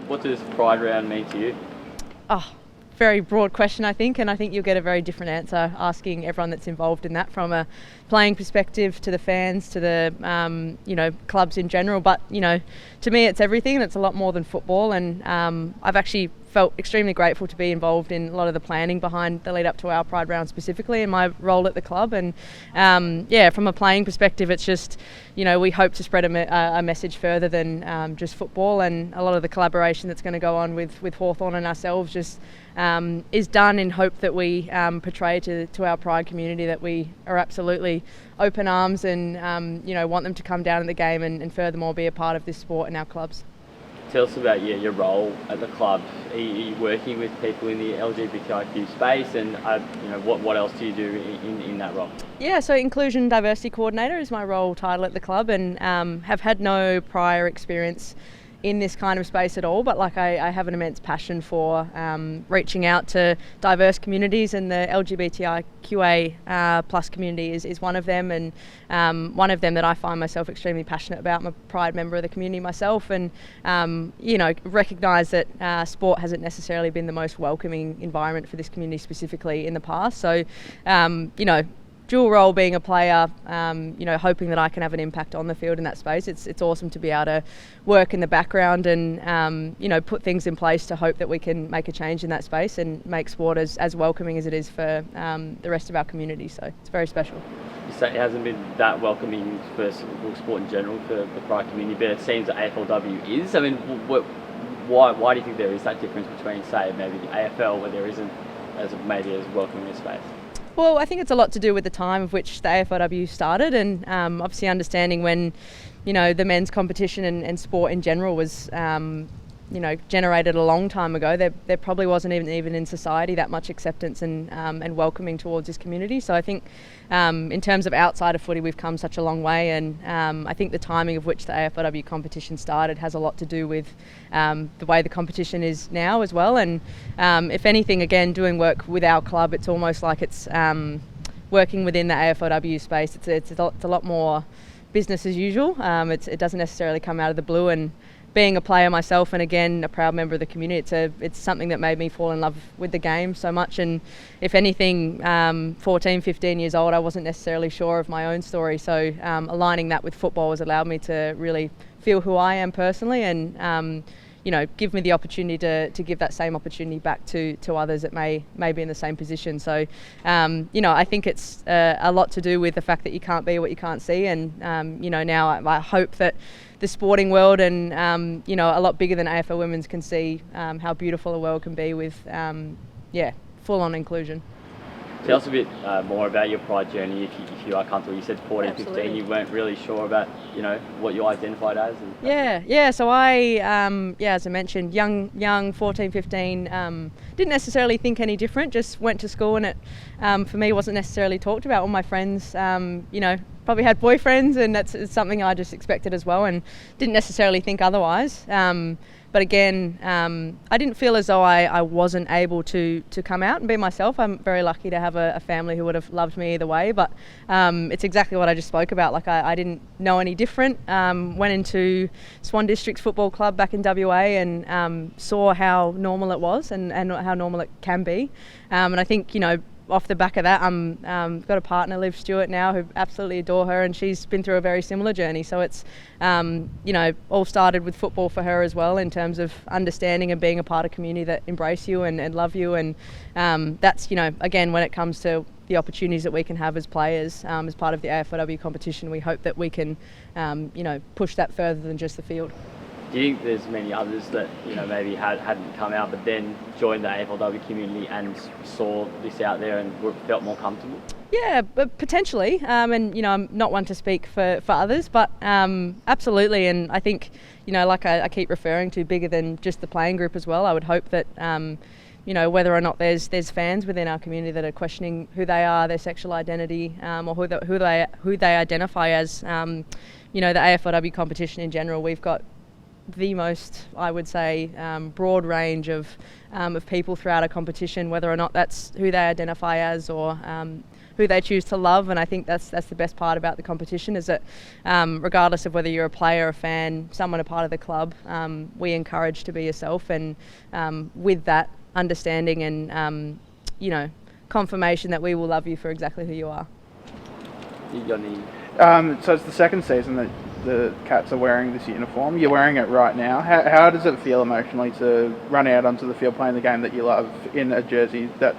What does Pride Round mean to you? Oh, very broad question, I think, and I think you'll get a very different answer asking everyone that's involved in that, from a playing perspective to the fans to the clubs in general. But to me, it's everything, and it's a lot more than football. And I've actually felt extremely grateful to be involved in a lot of the planning behind the lead up to our Pride Round, specifically in my role at the club. And from a playing perspective, it's just we hope to spread a message further than just football, and a lot of the collaboration that's going to go on with Hawthorn and ourselves just is done in hope that we portray to our Pride community that we are absolutely open arms and want them to come down in the game and furthermore be a part of this sport in our clubs. Tell us about your role at the club. Are you working with people in the LGBTIQ space, and what else do you do in that role? Yeah, so Inclusion Diversity Coordinator is my role title at the club, and have had no prior experience in this kind of space at all, but I have an immense passion for reaching out to diverse communities, and the LGBTQI plus community is one of them, and one of them that I find myself extremely passionate about. I'm a proud member of the community myself, and recognise that sport hasn't necessarily been the most welcoming environment for this community specifically in the past. So dual role, being a player, hoping that I can have an impact on the field in that space. It's awesome to be able to work in the background and put things in place to hope that we can make a change in that space and make sport as welcoming as it is for the rest of our community. So it's very special. You say it hasn't been that welcoming for sport in general for the Pride community, but it seems that AFLW is. I mean, why do you think there is that difference between, say, maybe the AFL, where there isn't as welcoming a space? Well, I think it's a lot to do with the time of which the AFLW started, and obviously understanding when, the men's competition and sport in general was, generated a long time ago. There probably wasn't even in society that much acceptance and welcoming towards this community. So I think in terms of outside of footy, we've come such a long way, and I think the timing of which the AFLW competition started has a lot to do with the way the competition is now as well. And if anything, again, doing work with our club, it's almost like it's working within the AFLW space. It's a lot more business as usual. It doesn't necessarily come out of the blue, and being a player myself, and again a proud member of the community, it's something that made me fall in love with the game so much. And if anything, 14, 15 years old, I wasn't necessarily sure of my own story, so aligning that with football has allowed me to really feel who I am personally, and give me the opportunity to give that same opportunity back to others that may be in the same position. So I think it's a lot to do with the fact that you can't be what you can't see, and now I hope that the sporting world and a lot bigger than AFL Women's can see how beautiful a world can be with full-on inclusion. Tell us a bit more about your Pride journey, if you are comfortable. You said 14, Absolutely. 15, you weren't really sure about, what you identified as. So I, as I mentioned, young 14, 15, didn't necessarily think any different, just went to school, and it, for me, wasn't necessarily talked about. All my friends, probably had boyfriends, and it's something I just expected as well, and didn't necessarily think otherwise. But again, I didn't feel as though I wasn't able to come out and be myself. I'm very lucky to have a family who would have loved me either way, but it's exactly what I just spoke about. I didn't know any different. Went into Swan Districts Football Club back in WA and saw how normal it was and how normal it can be. And I think, off the back of that, got a partner, Liv Stewart, now, who absolutely adore her, and she's been through a very similar journey. So it's, all started with football for her as well, in terms of understanding and being a part of community that embrace you and love you. And that's, again, when it comes to the opportunities that we can have as players, as part of the AFLW competition, we hope that we can, push that further than just the field. Do you think there's many others that maybe hadn't come out but then joined the AFLW community and saw this out there and felt more comfortable? Yeah, but potentially, and I'm not one to speak for others, but absolutely. And I think like I keep referring to, bigger than just the playing group as well. I would hope that whether or not there's fans within our community that are questioning who they are, their sexual identity, or who they identify as. The AFLW competition in general, we've got the most, I would say, broad range of people throughout a competition, whether or not that's who they identify as or who they choose to love, and I think that's the best part about the competition, is that regardless of whether you're a player, a fan, someone a part of the club, we encourage to be yourself, and with that understanding and confirmation that we will love you for exactly who you are. You got any? So it's the second season that the Cats are wearing this uniform. You're wearing it right now. How does it feel emotionally to run out onto the field playing the game that you love in a jersey that,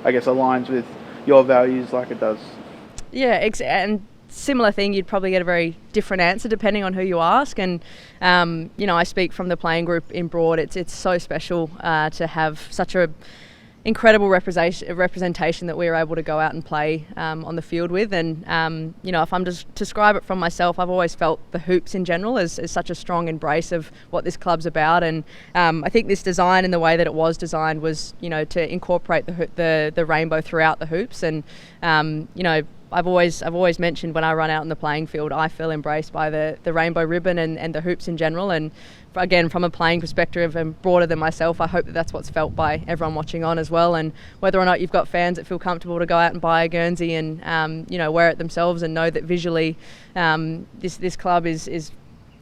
I guess, aligns with your values like it does? Yeah, and similar thing, you'd probably get a very different answer depending on who you ask. And I speak from the playing group in Broad. It's so special to have such a incredible representation that we were able to go out and play on the field with. And if I'm to describe it from myself, I've always felt the hoops in general as such a strong embrace of what this club's about. And I think this design and the way that it was designed was to incorporate the rainbow throughout the hoops. And I've always mentioned when I run out on the playing field, I feel embraced by the rainbow ribbon and the hoops in general. And again, from a playing perspective and broader than myself, I hope that that's what's felt by everyone watching on as well. And whether or not you've got fans that feel comfortable to go out and buy a Guernsey and wear it themselves, and know that visually this club is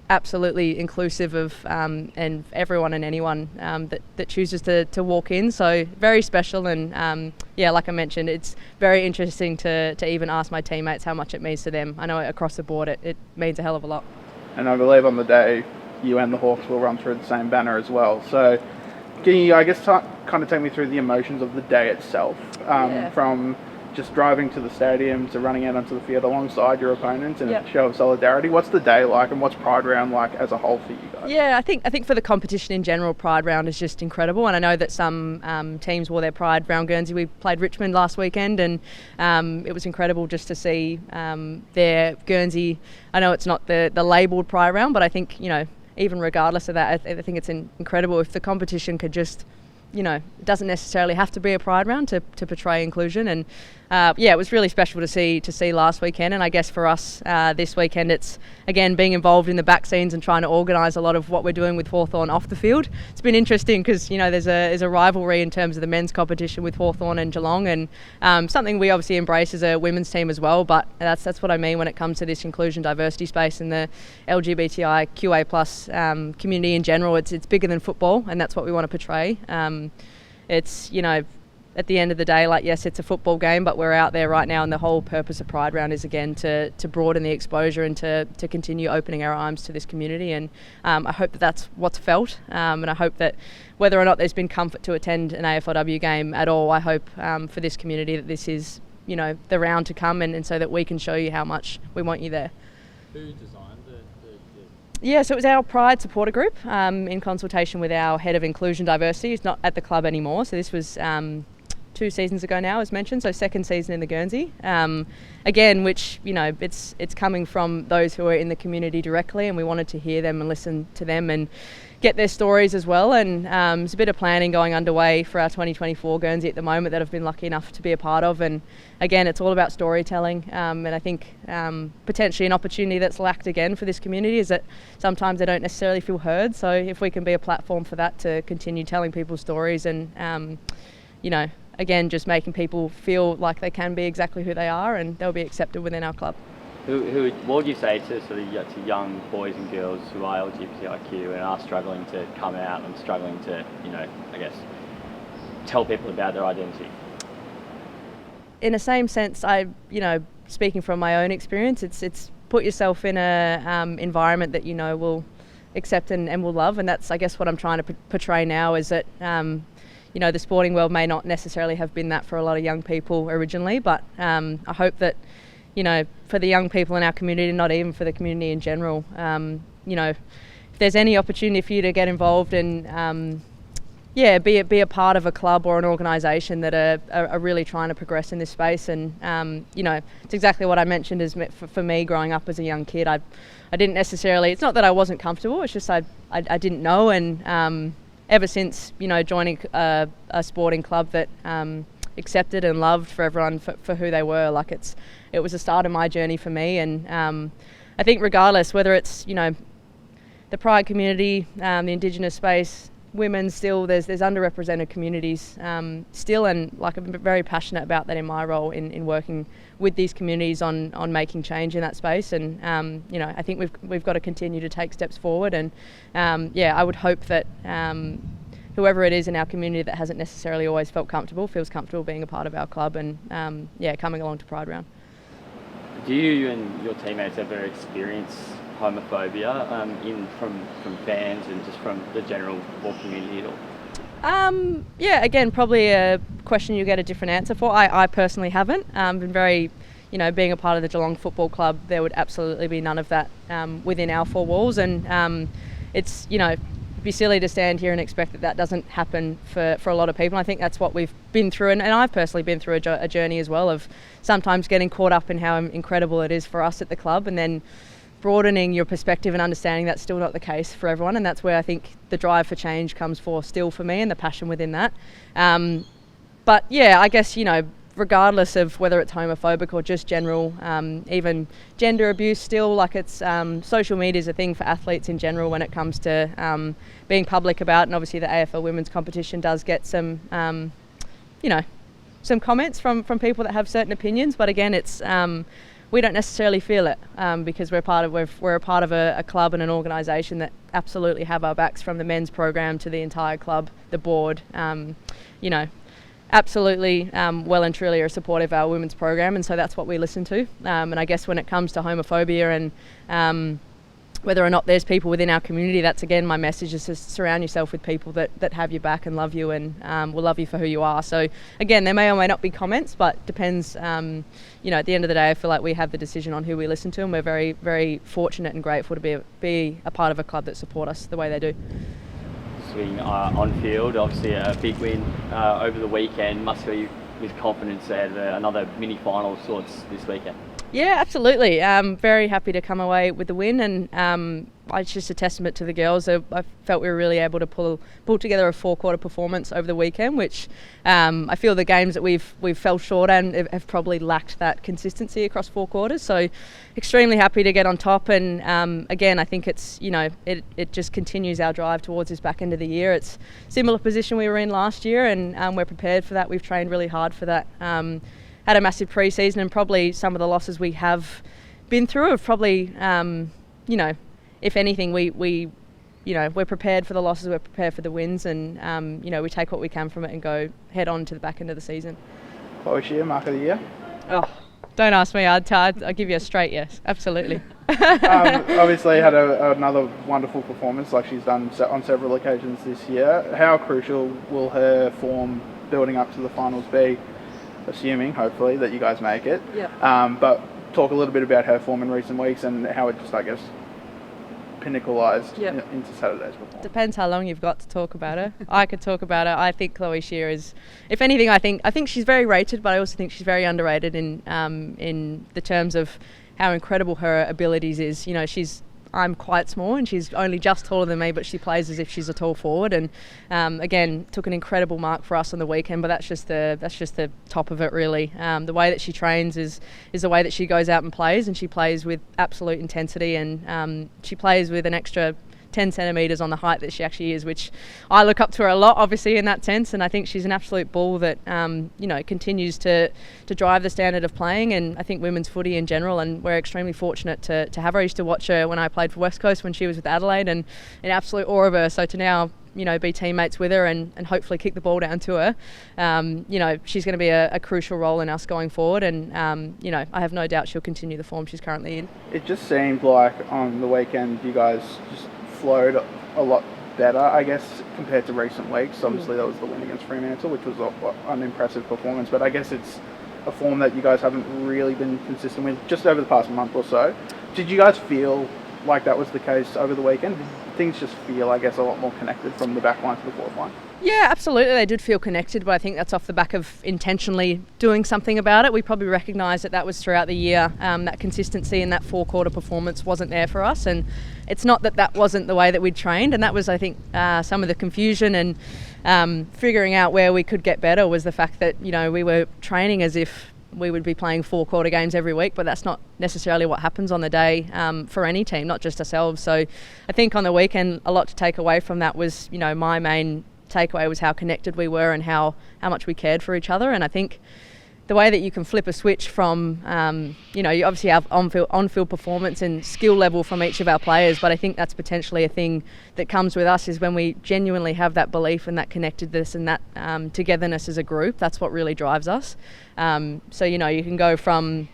absolutely inclusive of and everyone and anyone that chooses to walk in. So very special, and like I mentioned, it's very interesting to even ask my teammates how much it means to them. I know across the board it means a hell of a lot. And I believe on the day you and the Hawks will run through the same banner as well. So can you, I guess, kind of take me through the emotions of the day itself, from just driving to the stadium to running out onto the field alongside your opponents in a show of solidarity? What's the day like, and what's Pride Round like as a whole for you guys? Yeah, I think for the competition in general, Pride Round is just incredible. And I know that some teams wore their Pride Round Guernsey. We played Richmond last weekend, and it was incredible just to see their Guernsey. I know it's not the labelled Pride Round, but I think, even regardless of that, I think it's incredible if the competition could just, it doesn't necessarily have to be a Pride Round to portray inclusion. And it was really special to see last weekend. And I guess for us this weekend, it's again being involved in the back scenes and trying to organise a lot of what we're doing with Hawthorn off the field. It's been interesting because there's a rivalry in terms of the men's competition with Hawthorn and Geelong, and something we obviously embrace as a women's team as well. But that's what I mean when it comes to this inclusion diversity space and the LGBTQI plus community in general. It's bigger than football, and that's what we want to portray. It's at the end of the day, yes, it's a football game, but we're out there right now, and the whole purpose of Pride Round is again to broaden the exposure and to continue opening our arms to this community. And I hope that that's what's felt, and I hope that whether or not there's been comfort to attend an AFLW game at all, I hope for this community that this is the round to come, and so that we can show you how much we want you there. Who designed Yeah, so it was our Pride supporter group in consultation with our head of inclusion diversity, who's not at the club anymore. So this was 2 seasons ago now, as mentioned, so second season in the Guernsey. Again, which, it's coming from those who are in the community directly, and we wanted to hear them and listen to them and get their stories as well. And there's a bit of planning going underway for our 2024 Guernsey at the moment that I've been lucky enough to be a part of. And again, it's all about storytelling. And I think potentially an opportunity that's lacked again for this community is that sometimes they don't necessarily feel heard. So if we can be a platform for that, to continue telling people's stories and, again, just making people feel like they can be exactly who they are and they'll be accepted within our club. What would you say to to young boys and girls who are LGBTIQ and are struggling to come out and struggling to, I guess, tell people about their identity? In the same sense, speaking from my own experience, it's put yourself in a environment that will accept and will love, and that's, I guess, what I'm trying to portray now is that the sporting world may not necessarily have been that for a lot of young people originally, but I hope that, for the young people in our community, not even for the community in general, if there's any opportunity for you to get involved and, be a part of a club or an organisation that are really trying to progress in this space. And, it's exactly what I mentioned is for me growing up as a young kid. I didn't necessarily, it's not that I wasn't comfortable, it's just I didn't know. And ever since, joining a sporting club that accepted and loved for everyone for who they were, it was the start of my journey for me. And I think regardless, whether it's, the Pride community, the Indigenous space, women still, there's underrepresented communities still, and like I'm very passionate about that in my role in working with these communities on making change in that space. And I think we've got to continue to take steps forward. And I would hope that whoever it is in our community that hasn't necessarily always felt comfortable feels comfortable being a part of our club and coming along to Pride Round. Do you and your teammates ever experience homophobia from fans and just from the general football community at all? Again, probably a question you get a different answer for. I personally haven't. Been very, being a part of the Geelong Football Club, there would absolutely be none of that within our four walls. And it's, it'd be silly to stand here and expect that doesn't happen for a lot of people. I think that's what we've been through, and I've personally been through a journey as well of sometimes getting caught up in how incredible it is for us at the club, and then broadening your perspective and understanding that's still not the case for everyone. And that's where I think the drive for change comes still for me, and the passion within that. But yeah, I guess, regardless of whether it's homophobic or just general, even gender abuse, still, like, it's social media is a thing for athletes in general when it comes to being public about, and obviously the AFL women's competition does get some some comments from people that have certain opinions, but again, it's we don't necessarily feel it because we're a part of a club and an organisation that absolutely have our backs, from the men's program to the entire club, the board. Absolutely well and truly are supportive of our women's program, and so that's what we listen to. And I guess when it comes to homophobia and whether or not there's people within our community, that's again my message, is to surround yourself with people that have your back and love you and will love you for who you are. So again, there may or may not be comments, but depends. At the end of the day, I feel like we have the decision on who we listen to, and we're very, very fortunate and grateful to be a part of a club that support us the way they do. Swing on field, obviously a big win over the weekend. Must fill you with confidence ahead of another mini final of sorts this weekend. Yeah, absolutely. Very happy to come away with the win, and it's just a testament to the girls. I felt we were really able to pull together a four-quarter performance over the weekend, which I feel the games that we've fell short and have probably lacked that consistency across four quarters. So extremely happy to get on top, and again, I think it's it just continues our drive towards this back end of the year. It's a similar position we were in last year, and we're prepared for that. We've trained really hard for that. Had a massive pre-season, and probably some of the losses we have been through have probably, if anything, we're prepared for the losses, we're prepared for the wins, and we take what we can from it and go head on to the back end of the season. Chloe Shear, mark of the year? Oh, don't ask me. I'll give you a straight yes, absolutely. Obviously had another wonderful performance like she's done on several occasions this year. How crucial will her form building up to the finals be? Assuming, hopefully, that you guys make it. Yeah. But talk a little bit about her form in recent weeks and how it just, I guess, pinnacleized into Saturday's performance. Depends how long you've got to talk about her. I could talk about her. I think Chloe Shear is, if anything, I think she's very rated, but I also think she's very underrated in the terms of how incredible her abilities is. I'm quite small, and she's only just taller than me, but she plays as if she's a tall forward. And again, took an incredible mark for us on the weekend. But that's just the top of it, really. The way that she trains is the way that she goes out and plays, and she plays with absolute intensity, and she plays with an extra 10 centimetres on the height that she actually is, which I look up to her a lot, obviously, in that sense. And I think she's an absolute bull that continues to drive the standard of playing, and I think women's footy in general. And we're extremely fortunate to have her. I used to watch her when I played for West Coast when she was with Adelaide, and in absolute awe of her. So to now be teammates with her and hopefully kick the ball down to her, she's going to be a crucial role in us going forward. And I have no doubt she'll continue the form she's currently in. It just seemed like on the weekend you guys just flowed a lot better, I guess, compared to recent weeks. Obviously, that was the win against Fremantle, which was an impressive performance, but I guess it's a form that you guys haven't really been consistent with just over the past month or so. Did you guys feel like that was the case over the weekend? Did things just feel, I guess, a lot more connected from the back line to the forward line? Yeah, absolutely. They did feel connected, but I think that's off the back of intentionally doing something about it. We probably recognised that was throughout the year. That consistency and that four-quarter performance wasn't there for us, and it's not that wasn't the way that we'd trained, and that was, I think, some of the confusion and figuring out where we could get better was the fact that we were training as if we would be playing 4 quarter games every week, but that's not necessarily what happens on the day for any team, not just ourselves. So I think on the weekend, a lot to take away from that was, my main takeaway was how connected we were and how much we cared for each other. And I think the way that you can flip a switch from, you obviously have on-field performance and skill level from each of our players, but I think that's potentially a thing that comes with us is when we genuinely have that belief and that connectedness and that togetherness as a group. That's what really drives us. So, you can go from,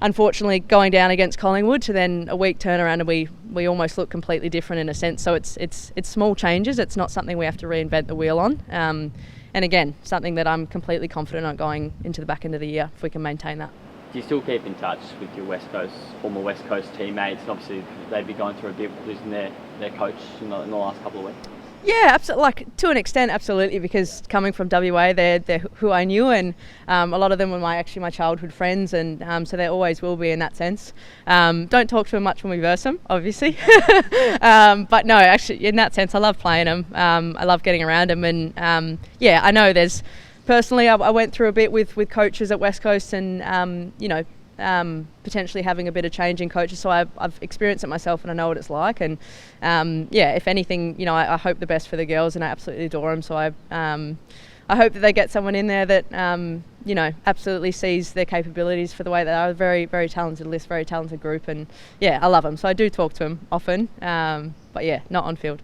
unfortunately, going down against Collingwood to then a week turnaround and we almost look completely different in a sense. So it's small changes. It's not something we have to reinvent the wheel on. And again, something that I'm completely confident on going into the back end of the year if we can maintain that. Do you still keep in touch with your former West Coast teammates? And obviously, they'd be going through a bit losing their coach in the last couple of weeks. Yeah, absolutely. Like to an extent, absolutely. Because coming from WA, they're who I knew, and a lot of them were my childhood friends, and so they always will be in that sense. Don't talk to them much when we verse them, obviously. But no, actually, in that sense, I love playing them. I love getting around them, and I know there's. Personally, I went through a bit with coaches at West Coast, and potentially having a bit of change in coaches, so I've experienced it myself and I know what it's like, and if anything, I hope the best for the girls and I absolutely adore them, so I hope that they get someone in there that absolutely sees their capabilities for the way they are. A very, very talented list, very talented group, and I love them, so I do talk to them often, but not on field.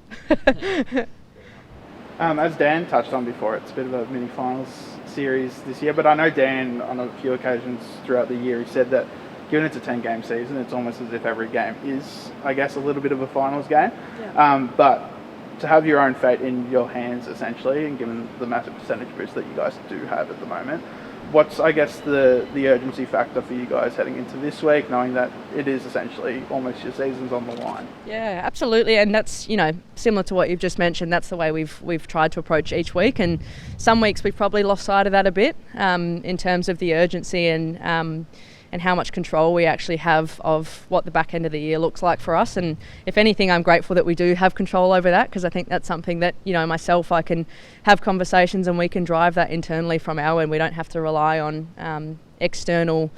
As Dan touched on before, it's a bit of a mini finals series this year, but I know Dan on a few occasions throughout the year, he said that given it's a 10-game season, it's almost as if every game is, I guess, a little bit of a finals game. Yeah. But to have your own fate in your hands, essentially, and given the massive percentage boost that you guys do have at the moment, what's, I guess, the urgency factor for you guys heading into this week, knowing that it is essentially almost your season's on the line? Yeah, absolutely, and that's, similar to what you've just mentioned, that's the way we've tried to approach each week, and some weeks we've probably lost sight of that a bit in terms of the urgency and how much control we actually have of what the back end of the year looks like for us. And if anything, I'm grateful that we do have control over that, because I think that's something that, myself, I can have conversations and we can drive that internally from our end. We don't have to rely on external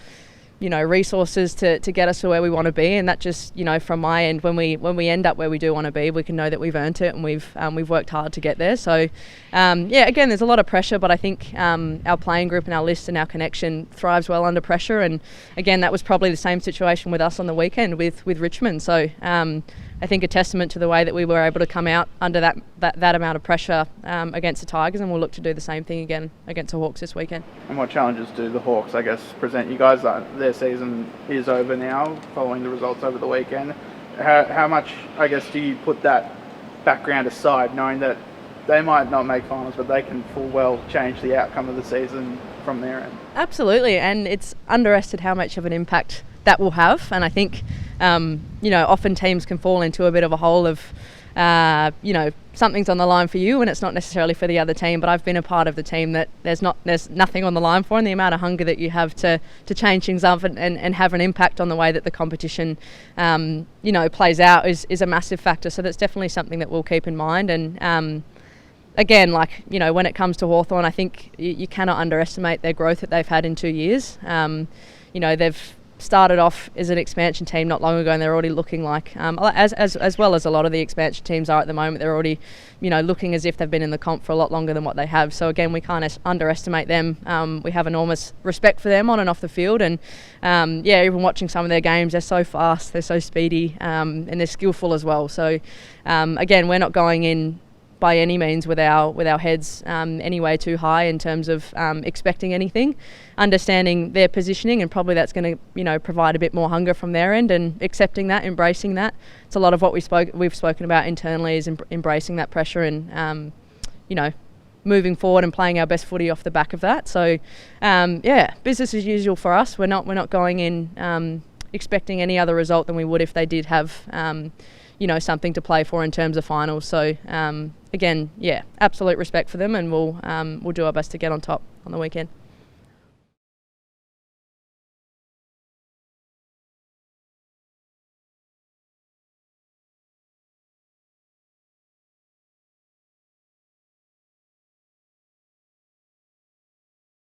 resources to get us to where we want to be, and that just, from my end, when we end up where we do want to be, we can know that we've earned it and we've worked hard to get there. So again, there's a lot of pressure, but I think our playing group and our list and our connection thrives well under pressure, and again, that was probably the same situation with us on the weekend with Richmond. So I think a testament to the way that we were able to come out under that amount of pressure against the Tigers, and we'll look to do the same thing again against the Hawks this weekend. And what challenges do the Hawks, I guess, present you guys? Their season is over now, following the results over the weekend. How much, I guess, do you put that background aside, knowing that they might not make finals, but they can full well change the outcome of the season from their end? Absolutely, and it's underestimated how much of an impact that will have, and I think often teams can fall into a bit of a hole of something's on the line for you and it's not necessarily for the other team, but I've been a part of the team that there's nothing on the line for, and the amount of hunger that you have to change things up and have an impact on the way that the competition plays out is a massive factor. So that's definitely something that we'll keep in mind. And again, when it comes to Hawthorn, I think you cannot underestimate their growth that they've had in 2 years. They've started off as an expansion team not long ago, and they're already looking like, as well as a lot of the expansion teams are at the moment, they're already, looking as if they've been in the comp for a lot longer than what they have. So again, we can't underestimate them. We have enormous respect for them on and off the field, and even watching some of their games, they're so fast, they're so speedy, and they're skillful as well. So again, we're not going in by any means with our heads anyway too high in terms of expecting anything, understanding their positioning, and probably that's going to provide a bit more hunger from their end, and accepting that, embracing that. It's a lot of what we've spoken about internally is embracing that pressure and moving forward and playing our best footy off the back of that. So business as usual for us. We're not going in expecting any other result than we would if they did have something to play for in terms of finals. So again, absolute respect for them, and we'll do our best to get on top on the weekend.